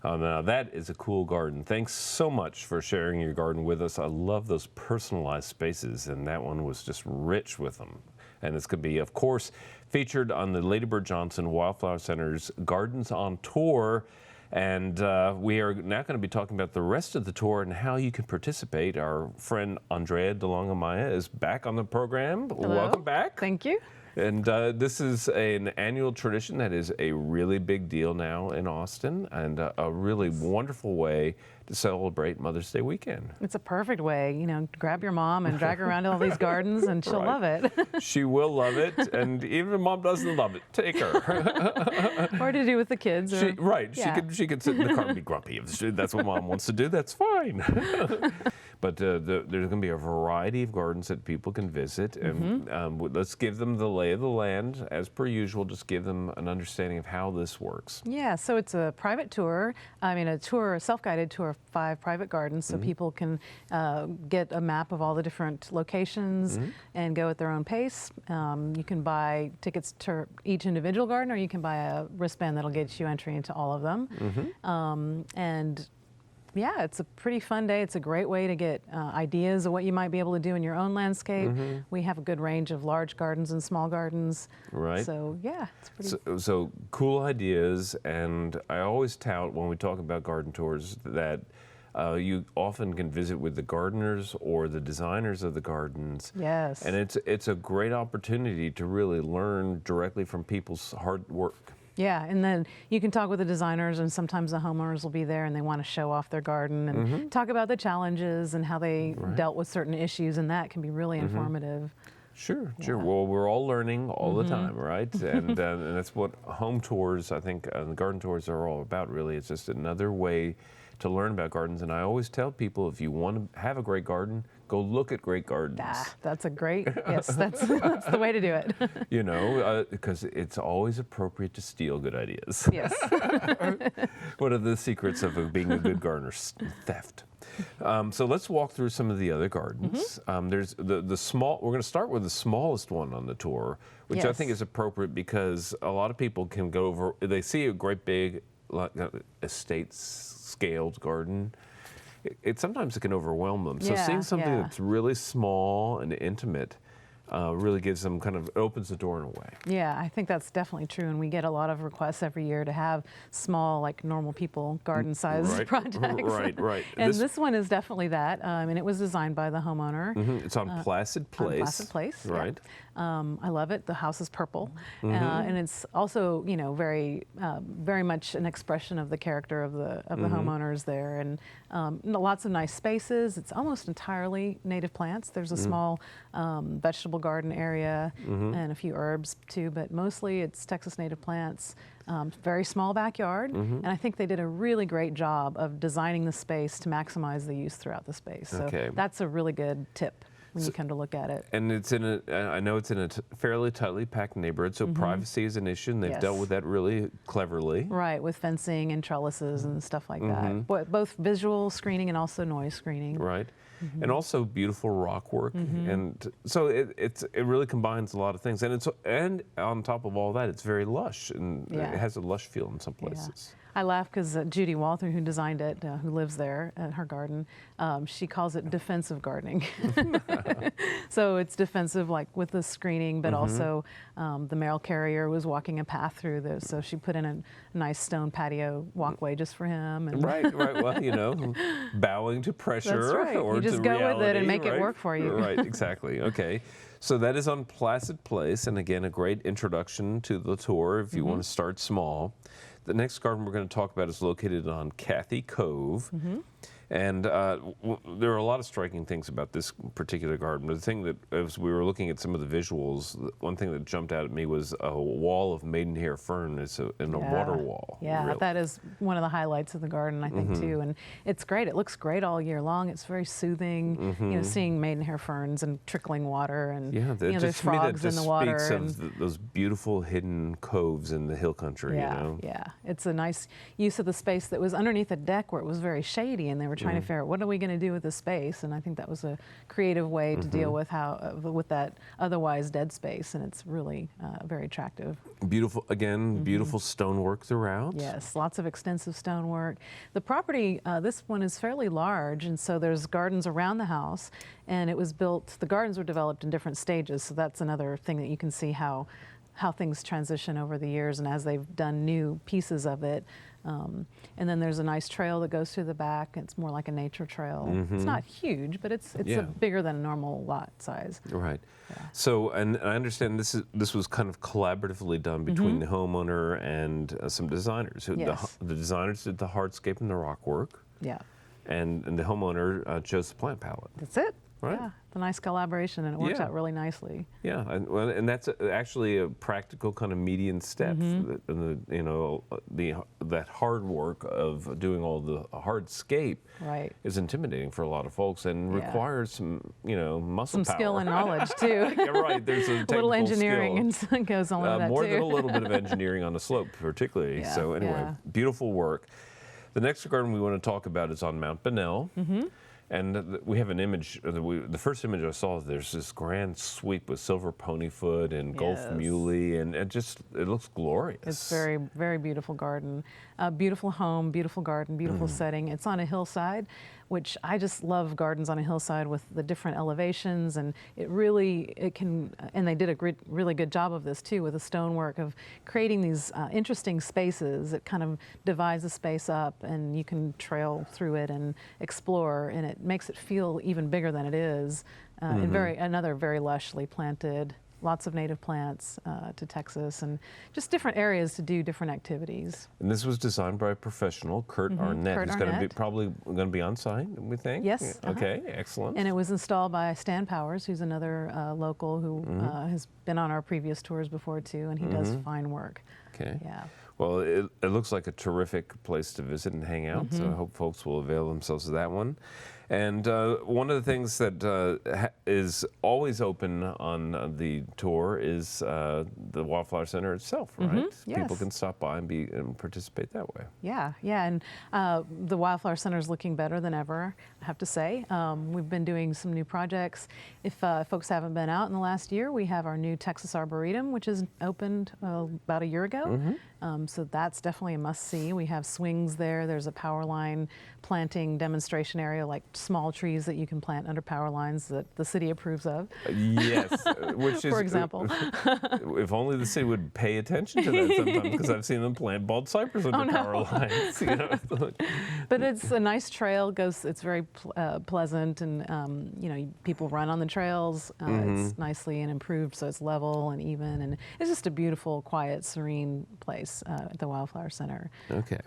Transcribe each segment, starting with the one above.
Oh, now that is a cool garden. Thanks so much for sharing your garden with us. I love those personalized spaces, and that one was just rich with them. And it's going to be, of course, featured on the Lady Bird Johnson Wildflower Center's Gardens on Tour. And we are now going to be talking about the rest of the tour and how you can participate. Our friend Andrea DeLong-Amaya is back on the program. Hello. Welcome back. Thank you. And this is an annual tradition that is a really big deal now in Austin, and a really wonderful way to celebrate Mother's Day weekend. It's a perfect way, you know, grab your mom and drag her around to all these gardens, and she'll love it. She will love it, and even if mom doesn't love it, take her. Or to do with the kids. Or, yeah. She could sit in the car and be grumpy. If that's what mom wants to do, that's fine. But there's going to be a variety of gardens that people can visit, and let's give them the lay of the land. As per usual, just give them an understanding of how this works. Yeah, so it's a private tour. I mean, a self-guided tour of 5 private gardens, so people can get a map of all the different locations and go at their own pace. You can buy tickets to each individual garden, or you can buy a wristband that'll get you entry into all of them. And yeah, it's a pretty fun day. It's a great way to get ideas of what you might be able to do in your own landscape. We have a good range of large gardens and small gardens. Right. So yeah, it's pretty. So cool ideas, and I always tout when we talk about garden tours that you often can visit with the gardeners or the designers of the gardens. Yes. And it's a great opportunity to really learn directly from people's hard work. Yeah, and then you can talk with the designers, and sometimes the homeowners will be there and they want to show off their garden and talk about the challenges and how they dealt with certain issues, and that can be really informative. Sure. Well, we're all learning all the time, right? And that's what home tours, I think, garden tours are all about, really. It's just another way to learn about gardens. And I always tell people, if you want to have a great garden, go look at great gardens. That's a great, yes, that's the way to do it. You know, because it's always appropriate to steal good ideas. Yes. What are the secrets of being a good gardener? Theft. So let's walk through some of the other gardens. There's the small. We're going to start with the smallest one on the tour, which I think is appropriate because a lot of people can go over. They see a great big estate-scaled garden. Sometimes it can overwhelm them. So seeing something that's really small and intimate really gives them opens the door in a way. Yeah, I think that's definitely true, and we get a lot of requests every year to have small, like normal people, garden-sized projects. Right. And this one is definitely that, and it was designed by the homeowner. It's on Placid Place. On Placid Place, right. Yeah. I love it. The house is purple, and it's also, you know, very much an expression of the character of the homeowners there, and lots of nice spaces. It's almost entirely native plants. There's a small vegetable garden area and a few herbs too, but mostly it's Texas native plants. Very small backyard, and I think they did a really great job of designing the space to maximize the use throughout the space. So that's a really good tip when you come to look at it. And it's in I know it's in a fairly tightly packed neighborhood, so privacy is an issue, and they've dealt with that really cleverly. Right, with fencing and trellises and stuff like that. Both visual screening and also noise screening. Right. And also beautiful rock work, and so it really combines a lot of things, and on top of all that, it's very lush, and it has a lush feel in some places. I laugh because Judy Walther, who designed it, who lives there at her garden, she calls it defensive gardening. So it's defensive, like with the screening, but also the mail carrier was walking a path through this, so she put in a nice stone patio walkway just for him. And right. Well, you know, bowing to pressure. That's right. Or you just to go reality, with it and make it work for you. Right, exactly. Okay. So that is on Placid Place, and again, a great introduction to the tour if you want to start small. The next garden we're going to talk about is located on Cathy Cove. And there are a lot of striking things about this particular garden. But the thing that, as we were looking at some of the visuals, one thing that jumped out at me was a wall of maidenhair fern. It's a water wall. Yeah, really. That is one of the highlights of the garden, I think, too. And it's great. It looks great all year long. It's very soothing, you know, seeing maidenhair ferns and trickling water, and you know, there's frogs in the water. Speaks of those beautiful hidden coves in the hill country. Yeah, you know? yeah. It's a nice use of the space that was underneath a deck where it was very shady and they were trying to figure out what are we going to do with this space, and I think that was a creative way to deal with with that otherwise dead space, and it's really very attractive. Beautiful, again, beautiful stonework throughout. Yes, lots of extensive stonework. The property, this one is fairly large, and so there's gardens around the house, and it was built, the gardens were developed in different stages, so that's another thing that you can see how things transition over the years and as they've done new pieces of it. And then there's a nice trail that goes through the back. It's more like a nature trail. It's not huge, but it's bigger than a normal lot size. Right. Yeah. So, and I understand this was kind of collaboratively done between the homeowner and some designers. Yes. The designers did the hardscape and the rock work. Yeah. And the homeowner chose the plant palette. That's it. Right. Yeah, it's a nice collaboration, and it works out really nicely. Yeah, and that's actually a practical kind of median step. That hard work of doing all the hardscape is intimidating for a lot of folks and requires some, muscle some power. skill and knowledge too. Yeah, right. There's a technical little engineering skill. and goes on with that more too. than a little bit of engineering on the slope, particularly. Yeah, So anyway, yeah. beautiful work. The next garden we want to talk about is on Mount Bonnell. And we have an image, the first image I saw, there's this grand sweep with silver ponyfoot and Gulf muley, and it looks glorious. It's very, very beautiful garden. Beautiful home, beautiful garden, beautiful setting. It's on a hillside, which I just love gardens on a hillside with the different elevations, and it can, and they did a really good job of this too with the stonework of creating these interesting spaces. It kind of divides the space up, and you can trail through it and explore, and it makes it feel even bigger than it is. And another very lushly planted. Lots of native plants to Texas, and just different areas to do different activities. And this was designed by a professional, Kurt Arnett. Kurt He's probably going to be on site, we think? Yes. Okay, excellent. And it was installed by Stan Powers, who's another local who has been on our previous tours before too, and he does fine work. Okay. Yeah. Well, it looks like a terrific place to visit and hang out, so I hope folks will avail themselves of that one. And one of the things that is always open on the tour is the Wildflower Center itself, right? Yes. People can stop by and participate that way. Yeah, and the Wildflower Center is looking better than ever, I have to say. We've been doing some new projects. If folks haven't been out in the last year, we have our new Texas Arboretum, which is opened about a year ago. So that's definitely a must-see. We have swings there. There's a power line planting demonstration area, like small trees that you can plant under power lines that the city approves of. Yes, which is, for example. If only the city would pay attention to that sometimes, because I've seen them plant bald cypress under power lines. But it's a nice trail. It's very pleasant, and people run on the trails. It's nicely and improved, so it's level and even, and it's just a beautiful, quiet, serene place at the Wildflower Center. Okay.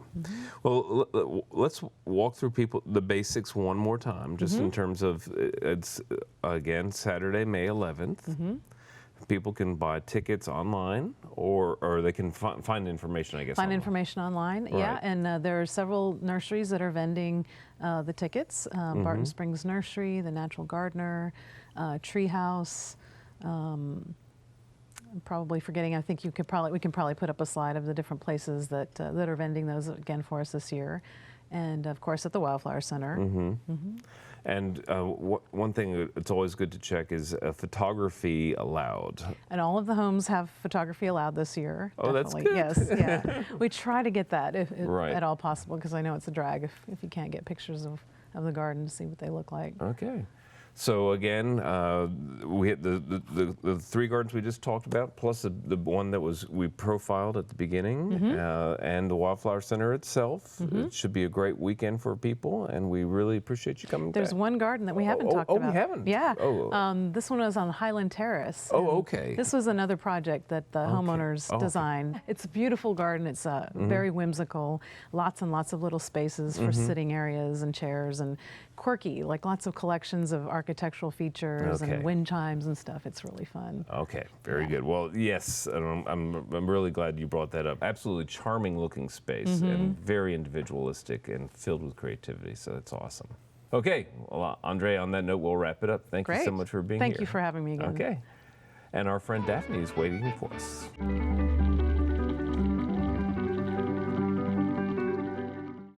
Well, let's walk through the basics one more time, just in terms of, it's again Saturday, May 11th. People can buy tickets online, or they can find information, I guess. Find information online, yeah. And there are several nurseries that are vending the tickets. Barton Springs Nursery, the Natural Gardener, Treehouse. I'm probably forgetting. I think we can probably put up a slide of the different places that are vending those again for us this year, and of course at the Wildflower Center. And one thing it's always good to check is photography allowed. And all of the homes have photography allowed this year. Oh, definitely. That's good. Yes, yeah. We try to get that if right. at all possible, because I know it's a drag if you can't get pictures of the garden to see what they look like. Okay. So again, we hit the three gardens we just talked about, plus the one that we profiled at the beginning, and the Wildflower Center itself. It should be a great weekend for people, and we really appreciate you coming back. There's one garden that we haven't talked about. Oh, we haven't? Yeah. This one was on Highland Terrace. Oh, okay. This was another project that the homeowners designed. It's a beautiful garden. It's very whimsical, lots and lots of little spaces for sitting areas and chairs, and quirky, like lots of collections of architectural features and wind chimes and stuff. It's really fun. Okay, very good. Well, yes, I'm really glad you brought that up. Absolutely charming looking space and very individualistic and filled with creativity, so that's awesome. Okay, well, Andrea, on that note, we'll wrap it up. Thank you so much for being here. Thank you for having me again. Okay, and our friend Daphne is waiting for us.